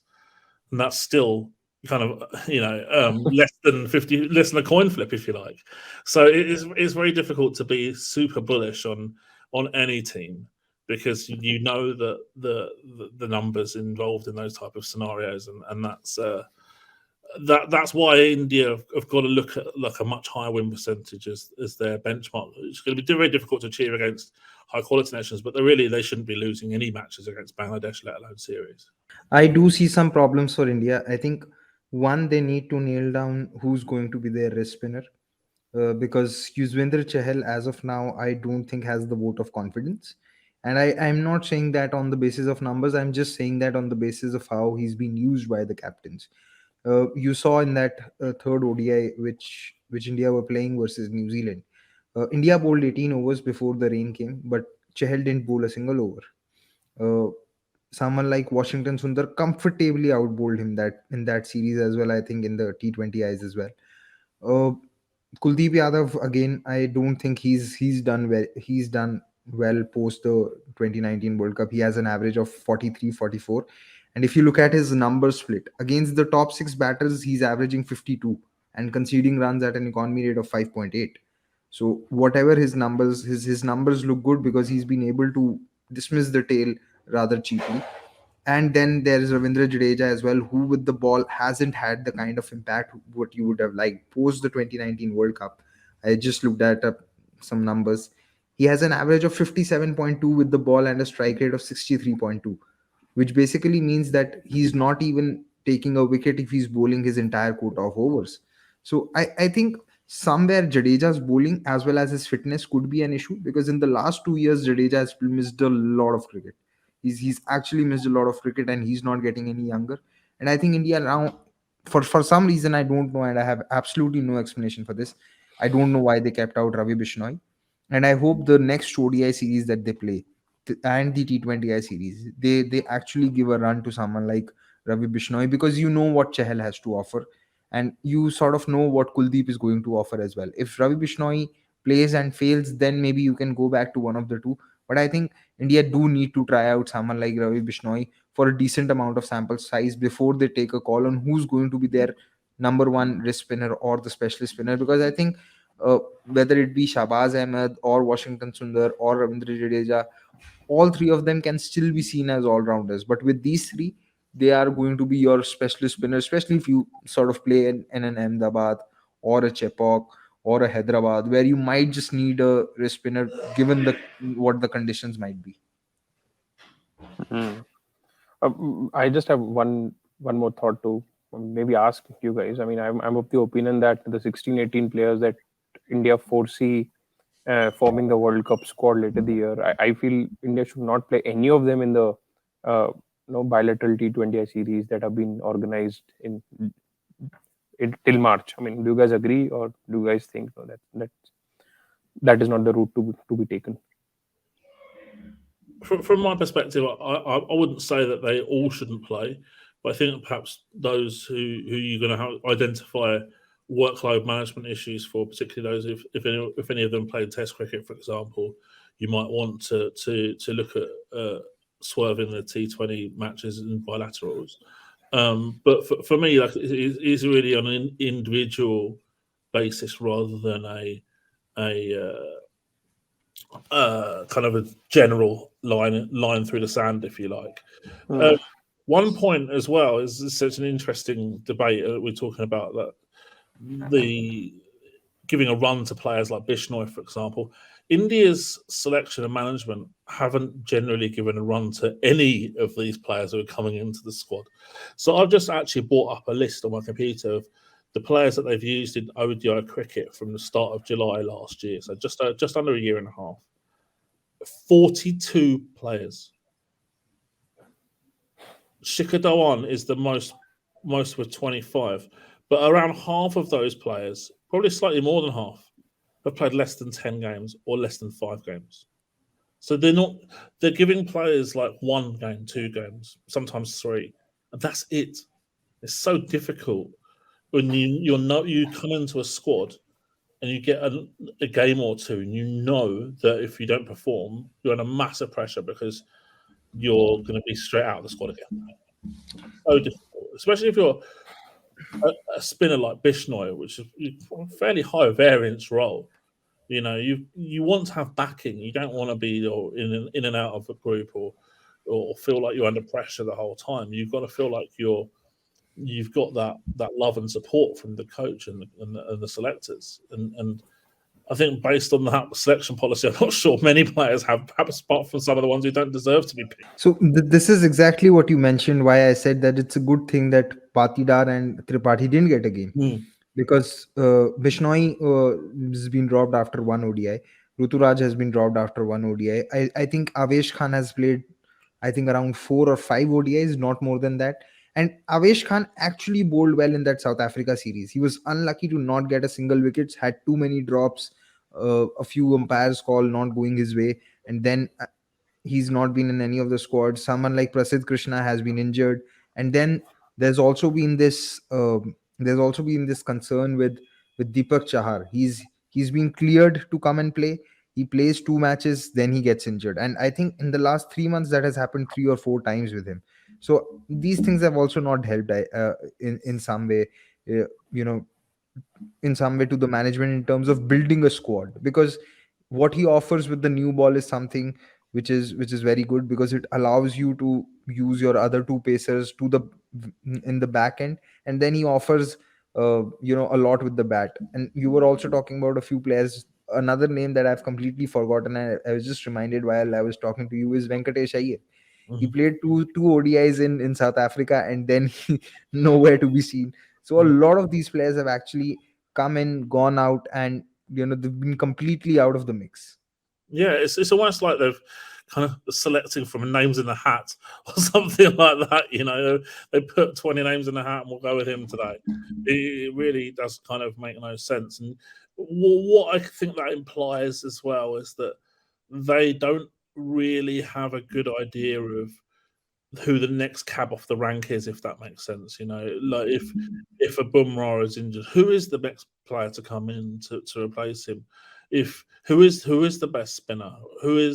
still kind of less than a coin flip, if you like. So it's very difficult to be super bullish on any team, because you know that the numbers involved in those type of scenarios, and that's why India have got to look at like a much higher win percentage as their benchmark. It's going to be very difficult to achieve against high quality nations, but they shouldn't be losing any matches against Bangladesh, let alone series. I do see some problems for India. I think one, they need to nail down who's going to be their wrist spinner. Because Yuzvendra Chahal, as of now, I don't think has the vote of confidence. And I'm not saying that on the basis of numbers. I'm just saying that on the basis of how he's been used by the captains. You saw in that third ODI, which India were playing versus New Zealand. India bowled 18 overs before the rain came, but Chahal didn't bowl a single over. Someone like Washington Sundar comfortably outbowled him in that series as well. I think in the T20Is as well. Kuldeep Yadav, again, I don't think he's done well. He's done well post the 2019 World Cup. He has an average of 43, 44. And if you look at his number split against the top 6 batters, he's averaging 52 and conceding runs at an economy rate of 5.8. So whatever his numbers, his numbers look good because he's been able to dismiss the tail rather cheaply. And then there is Ravindra Jadeja as well, who with the ball hasn't had the kind of impact what you would have liked post the 2019 World Cup. I just looked at up some numbers. He has an average of 57.2 with the ball and a strike rate of 63.2. which basically means that he's not even taking a wicket if he's bowling his entire quota of overs. So I think somewhere Jadeja's bowling as well as his fitness could be an issue, because in the last 2 years Jadeja has missed a lot of cricket. He's actually missed a lot of cricket, and he's not getting any younger. And I think India now, for some reason I don't know, and I have absolutely no explanation for this. I don't know why they kept out Ravi Bishnoi, and I hope the next ODI series that they play, and the T20I series, they actually give a run to someone like Ravi Bishnoi, because you know what Chahal has to offer, and you sort of know what Kuldeep is going to offer as well. If Ravi Bishnoi plays and fails, then maybe you can go back to one of the two. But I think India do need to try out someone like Ravi Bishnoi for a decent amount of sample size before they take a call on who's going to be their number one wrist spinner or the specialist spinner. Because I think whether it be Shabaz Ahmed or Washington Sundar or Ravindra Jadeja, all three of them can still be seen as all rounders. But with these three, they are going to be your specialist spinners, especially if you sort of play in an Ahmedabad or a Chepauk or a Hyderabad, where you might just need a wrist spinner given the what the conditions might be. Mhm. I just have one more thought to maybe ask you guys. I mean, I'm of the opinion that the 16-18 players that India foresee forming the World Cup squad later the year, I feel India should not play any of them in the bilateral T20I series that have been organized in till March. I mean, do you guys agree, or do you guys think that is not the route to be taken? From my perspective, I wouldn't say that they all shouldn't play, but I think perhaps those who you're going to identify workload management issues for, particularly those if any of them played Test cricket, for example, you might want to look at swerving the T20 matches and bilaterals. But for me, like it's really on an individual basis rather than a kind of a general line through the sand, if you like. One point as well is such an interesting debate. We're talking about that the giving a run to players like Bishnoi, for example. India's selection and management haven't generally given a run to any of these players who are coming into the squad. So I've just actually brought up a list on my computer of the players that they've used in ODI cricket from the start of July last year. So just under a year and a half. 42 players. Shikhar Dhawan is the most with 25, but around half of those players, probably slightly more than half, have played less than 10 games or less than 5 games. So they're giving players like 1 game, 2 games, sometimes 3, and that's it. It's so difficult when you come into a squad and you get a game or two, and you know that if you don't perform, you're under massive pressure because you're going to be straight out of the squad again. So difficult, especially if you're a spinner like Bishnoi, which is a fairly high variance role. You know, you want to have backing. You don't want to be in and out of a group or feel like you're under pressure the whole time. You've got to feel like you've got that love and support from the coach and the selectors. And I think based on that selection policy, I'm not sure many players have, perhaps apart from some of the ones who don't deserve to be picked. So this is exactly what you mentioned. Why I said that it's a good thing that Patidar and Tripathi didn't get a game, because Bishnoi has been dropped after one ODI. Ruturaj has been dropped after one ODI. I think Avesh Khan has played, I think, around 4 or 5 ODIs, not more than that. And Avesh Khan actually bowled well in that South Africa series. He was unlucky to not get a single wickets, had too many drops, a few umpires call not going his way, and then he's not been in any of the squads. Someone like Prasidh Krishna has been injured, and then there's also been this concern with Deepak Chahar. He's been cleared to come and play. He plays 2 matches, then he gets injured, and I think in the last 3 months that has happened 3 or 4 times with him. So these things have also not helped in some way. You know, in some way to the management in terms of building a squad, because what he offers with the new ball is something which is very good, because it allows you to use your other two pacers to the in the back end, and then he offers a lot with the bat. And you were also talking about a few players. Another name that I've completely forgotten, I was just reminded while I was talking to you, is Venkatesh Iyer. He played two ODIs in South Africa, and then nowhere to be seen. So a lot of these players have actually come in, gone out, and they've been completely out of the mix. Yeah, it's almost like they've kind of selecting from names in the hat or something like that. They put 20 names in the hat and we'll go with him today. It really does kind of make no sense. And what I think that implies as well is that they don't really have a good idea of who the next cab off the rank is, if that makes sense. Like if a Bumrah is injured, who is the next player to come in to replace him? Who is the best spinner? Who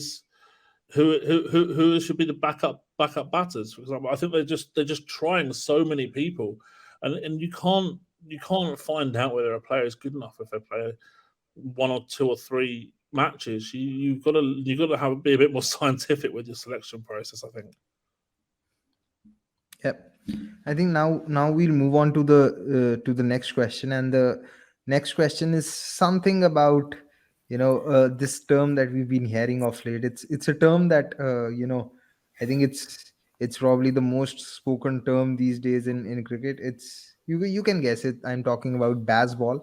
should be the backup batters? For example, I think they're just trying so many people, and you can't find out whether a player is good enough if they play one or two or three matches. You've got to be a bit more scientific with your selection process, I think. Yep. I think now we'll move on to the next question, and the next question is something about this term that we've been hearing of late. It's a term that I think it's probably the most spoken term these days in cricket. It's you can guess it. I'm talking about Bazball.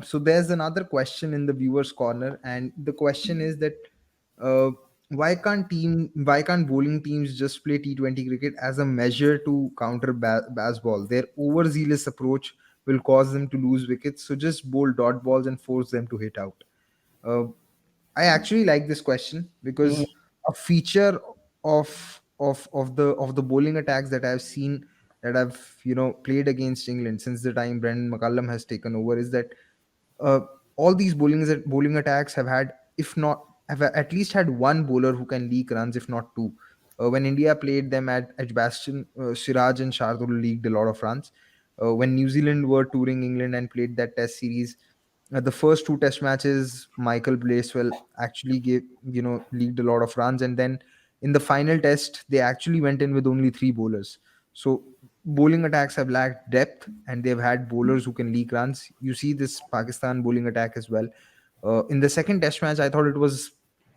So there's another question in the viewers corner, and the question is that uh, why can't bowling teams just play T20 cricket as a measure to counter Bazball? Their overzealous approach will cause them to lose wickets, so just bowl dot balls and force them to hit out. uh, I actually like this question because a feature of the bowling attacks that I've seen, that I've played against England since the time Brendan McCullum has taken over, is that uh, all these bowling attacks have at least had one bowler who can leak runs, if not two. When India played them at Edgbaston, Siraj and Shardul leaked a lot of runs. When New Zealand were touring England and played that Test series, the first two Test matches, Michael Blacewell actually leaked a lot of runs, and then in the final Test, they actually went in with only three bowlers. So bowling attacks have lacked depth, and they've had bowlers who can leak runs. You see this Pakistan bowling attack as well. In the second Test match, I thought it was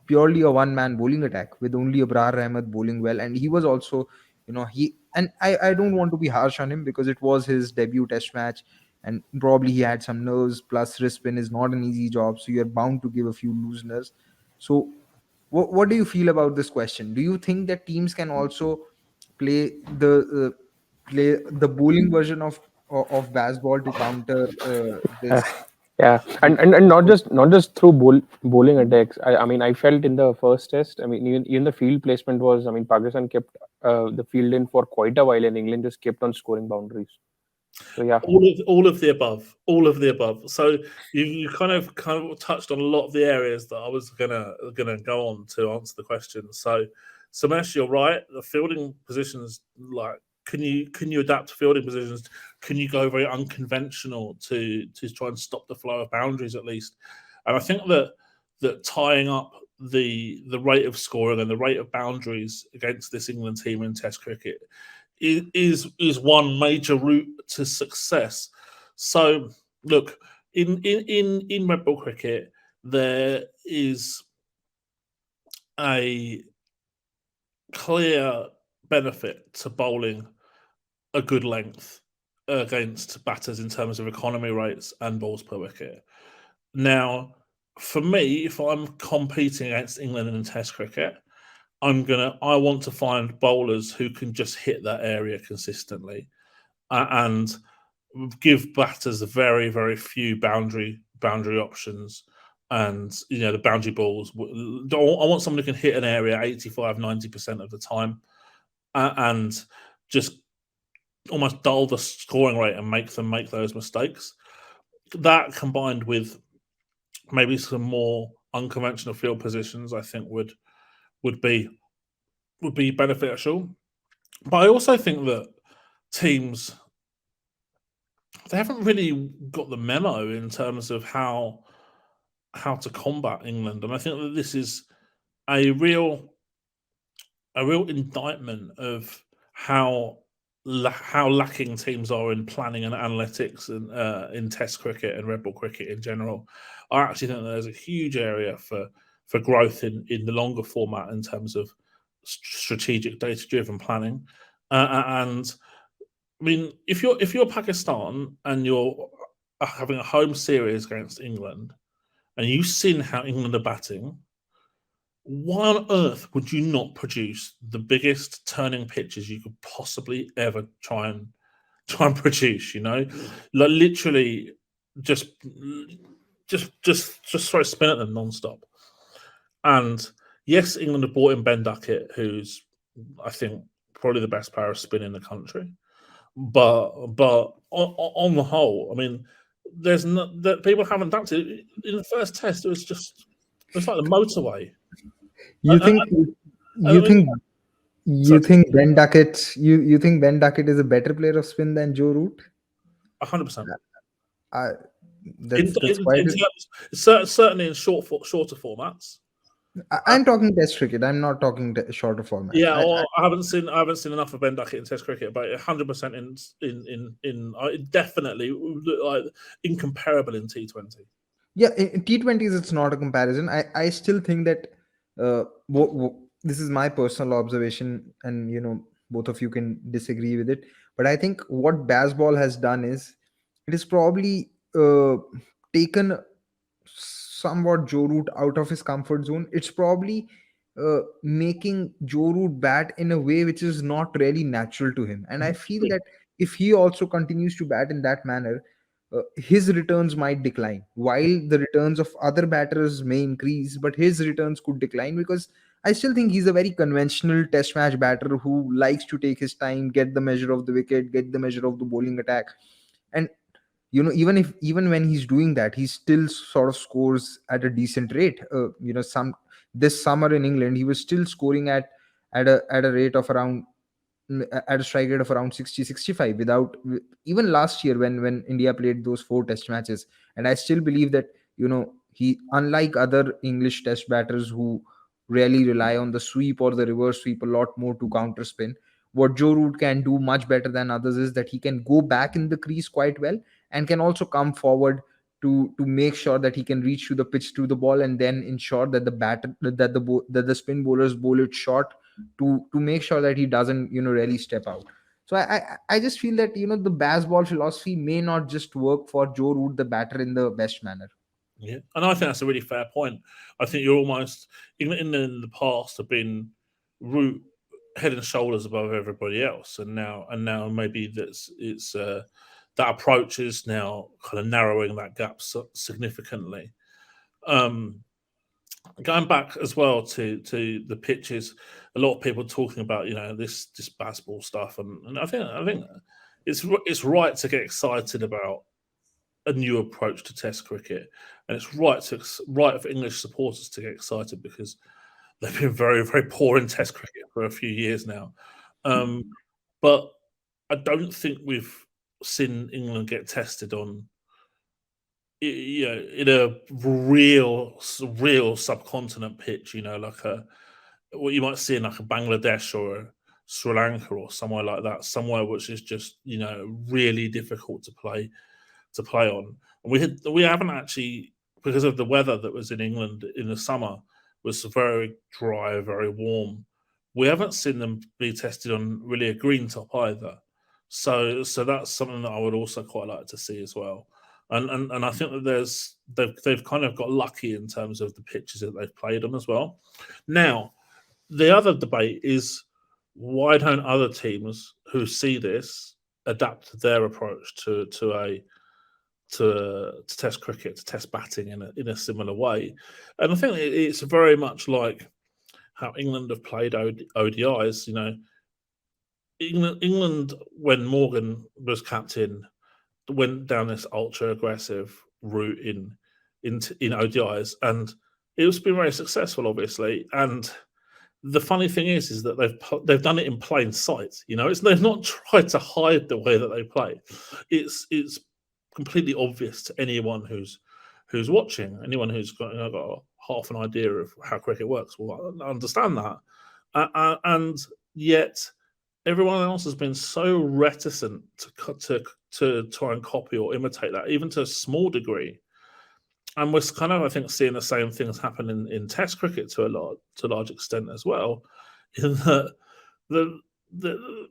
purely a one-man bowling attack with only Abrar Ahmed bowling well, and he was also, he and I don't want to be harsh on him because it was his debut Test match, and probably he had some nerves. Plus, wrist spin is not an easy job, so you're bound to give a few looseners. So, what do you feel about this question? Do you think that teams can also play the bowling version of baseball to counter Uh, this? yeah, and not just through bowling attacks. I mean, I felt in the first test. I mean, even the field placement was. I mean, Pakistan kept the field in for quite a while, and England just kept on scoring boundaries. So yeah, All of the above. So you kind of touched on a lot of the areas that I was gonna go on to answer the question. So Samesh, you're right. The fielding positions, like, can you adapt to fielding positions? Can you go very unconventional to try and stop the flow of boundaries at least? And I think that tying up the rate of scoring and the rate of boundaries against this England team in Test cricket is one major route to success. So look, in red ball cricket, there is a clear benefit to bowling a good length against batters in terms of economy rates and balls per wicket. Now, for me, if I'm competing against England in Test cricket, I want to find bowlers who can just hit that area consistently and give batters very, very few boundary options. And the boundary balls. I want someone who can hit an area 85-90% of the time, and just almost dull the scoring rate and make them make those mistakes. That combined with maybe some more unconventional field positions, I think would be beneficial. But I also think that teams, they haven't really got the memo in terms of how to combat England, and I think that this is a real indictment of how lacking teams are in planning and analytics and in Test cricket and red ball cricket in general. I actually think that there's a huge area for growth in the longer format in terms of strategic, data-driven planning. And I mean, if you're Pakistan and you're having a home series against England, and you've seen how England are batting, why on earth would you not produce the biggest turning pitches you could possibly ever try and produce? You know, like literally just throw spin at them non-stop. And yes, England have brought in Ben Duckett, who's I think probably the best player of spin in the country. But on the whole, I mean, there's not that people haven't done it. In the first test, it was like the motorway. You think you think Sorry. Ben Duckett you think Ben Duckett is a better player of spin than Joe Root? 100%. That's quite. Certainly in shorter formats. I'm talking Test cricket. I'm not talking shorter format. Yeah, I haven't seen enough of Ben Duckett in Test cricket, but 100% in definitely like incomparable in T20. Yeah, in T20s it's not a comparison. I still think that this is my personal observation, and both of you can disagree with it. But I think what Bazball has done is it is probably taken somewhat Joe Root out of his comfort zone. It's probably making Joe Root bat in a way which is not really natural to him. And I feel that if he also continues to bat in that manner, his returns might decline, while the returns of other batters may increase, but his returns could decline, because I still think he's a very conventional test match batter who likes to take his time, get the measure of the wicket, get the measure of the bowling attack. And even when he's doing that, he still sort of scores at a decent rate. This summer in England, he was still scoring at a rate of around at a strike rate of around 60-65 without even last year when India played those 4 test matches. And I still believe that he, unlike other English test batters who really rely on the sweep or the reverse sweep a lot more to counter spin, what Joe Root can do much better than others is that he can go back in the crease quite well, and can also come forward to make sure that he can reach to the pitch to the ball, and then ensure that the spin bowlers bowl it short to make sure that he doesn't really step out. So I just feel that the Bazball philosophy may not just work for Joe Root, the batter, in the best manner. Yeah, and I think that's a really fair point. I think you're almost in the past have been Root head and shoulders above everybody else, and now maybe it's that approach is now kind of narrowing that gap significantly. Going back as well to the pitches, a lot of people talking about this Bazball stuff, and I think it's right to get excited about a new approach to Test cricket, and it's right for English supporters to get excited, because they've been very, very poor in Test cricket for a few years now. But I don't think we've seen England get tested on, in a real subcontinent pitch, like what you might see in like a Bangladesh or a Sri Lanka or somewhere like that, somewhere which is just really difficult to play on. And we haven't actually, because of the weather that was in England in the summer, was very dry, very warm. We haven't seen them be tested on really a green top either. So that's something that I would also quite like to see as well. And I think that they've kind of got lucky in terms of the pitches that they've played on as well. Now, the other debate is, why don't other teams who see this adapt their approach to Test cricket, to Test batting in a similar way? And I think it's very much like how England have played ODIs. England, when Morgan was captain, went down this ultra aggressive route in ODIs, and it's been very successful, obviously. And the funny thing is that they've done it in plain sight. They've not tried to hide the way that they play. It's completely obvious to anyone who's watching, anyone who's got half an idea of how cricket works will understand that. And yet everyone else has been so reticent to try and copy or imitate that, even to a small degree. And we're kind of, I think, seeing the same things happen in Test cricket to a large extent as well. in that the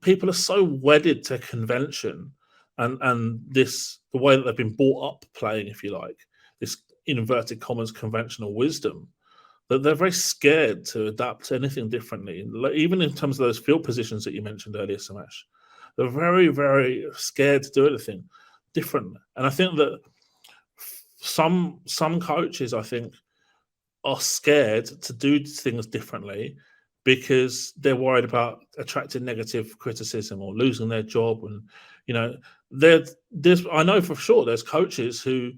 people are so wedded to convention and this the way that they've been brought up playing, if you like, this inverted commas conventional wisdom, that they're very scared to adapt to anything differently. Even in terms of those field positions that you mentioned earlier, Samesh, they're very, very scared to do anything different. And I think that some coaches, I think, are scared to do things differently because they're worried about attracting negative criticism or losing their job. And, you know, I know for sure there's coaches who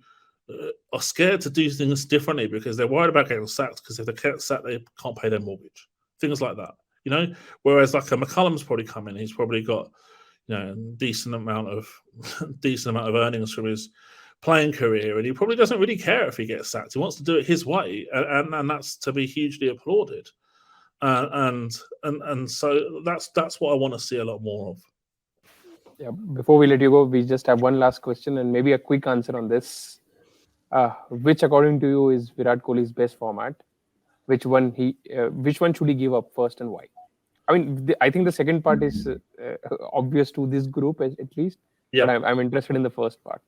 are scared to do things differently because they're worried about getting sacked, because if they get sacked, they can't pay their mortgage. Things like that, you know? Whereas like a McCullum's probably come in, he's probably got, you know, decent amount of earnings from his playing career, and he probably doesn't really care if he gets sacked. He wants to do it his way, and that's to be hugely applauded. And so that's what I want to see a lot more of. Yeah. Before we let you go, we just have one last question and maybe a quick answer on this. Which, according to you, is Virat Kohli's best format? Which one should he give up first, and why? I mean, I think the second part is obvious to this group at least. Yeah. But I'm interested in the first part.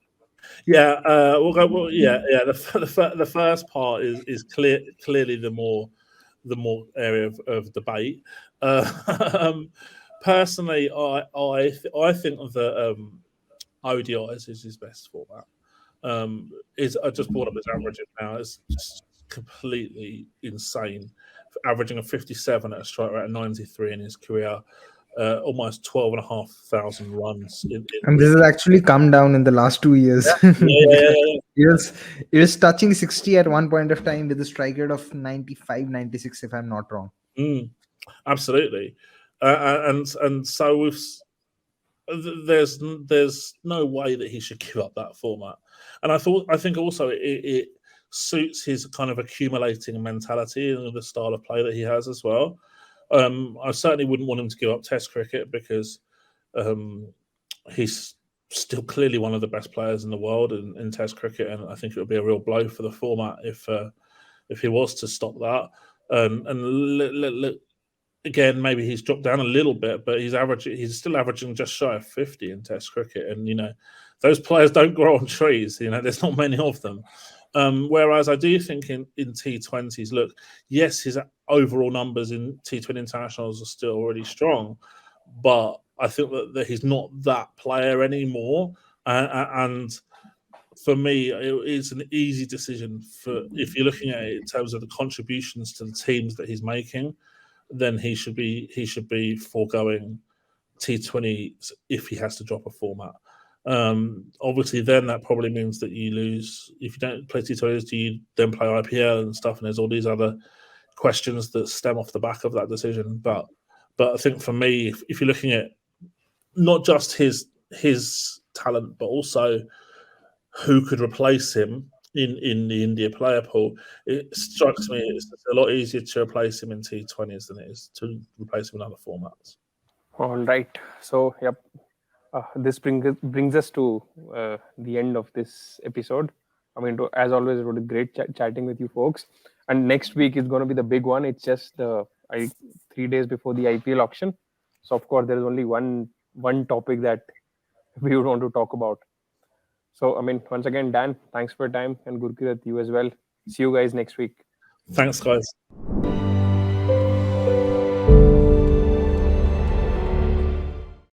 Yeah, we'll go. Well, yeah. The first part is clearly the more area of debate. Personally, I think that ODIs is his best format. I just brought up his averages now. It's just completely insane. Averaging a 57 at a strike rate of 93 in his career. Almost 12,500 runs. And this has actually come down in the last 2 years. Yeah. It was touching 60 at one point of time with a strike rate of 95, 96, if I'm not wrong. Absolutely. And so there's no way that he should give up that format. And I think also it suits his kind of accumulating mentality and the style of play that he has as well. I certainly wouldn't want him to give up Test cricket because he's still clearly one of the best players in the world in Test cricket, and I think it would be a real blow for the format if he was to stop that. Again, maybe he's dropped down a little bit, but he's still averaging just shy of 50 in Test cricket, and you know those players don't grow on trees. You know, there's not many of them. Whereas I do think in T20s, look, yes, his overall numbers in T20 internationals are still really strong, but I think that he's not that player anymore. And for me, it's an easy decision if you're looking at it in terms of the contributions to the teams that he's making, then he should be foregoing T20 if he has to drop a format. Obviously then that probably means that you lose if you don't play T20s. Do you then play IPL and stuff? And there's all these other questions that stem off the back of that decision. But I think for me, if you're looking at not just his talent, but also who could replace him in the India player pool, it strikes me it's a lot easier to replace him in T20s than it is to replace him in other formats. All right. So, yep. This brings us to the end of this episode. I mean, as always, it was great chatting with you folks. And next week is going to be the big one. It's just 3 days before the IPL auction. So, of course, there is only one topic that we would want to talk about. So, I mean, once again, Dan, thanks for your time. And Gurkirat, you as well. See you guys next week. Thanks, guys.